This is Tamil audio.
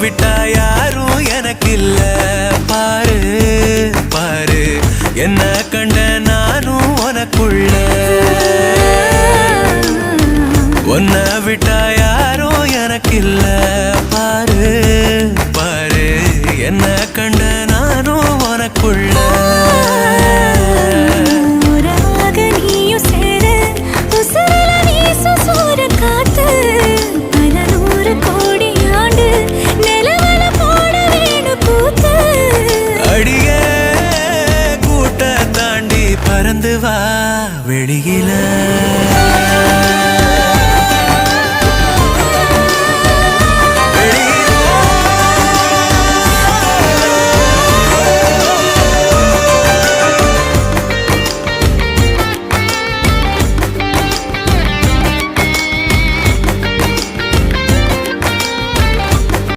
விட்டா யாரும் எனக்கு இல்ல பாரு பாரு என்ன கண்ட நானும் உனக்குள்ள உன்னை விட்டா யாரும் எனக்கு இல்ல பாரு பாரு என்ன கண்ட நானும் உனக்குள்ள பறந்து வா வெளியில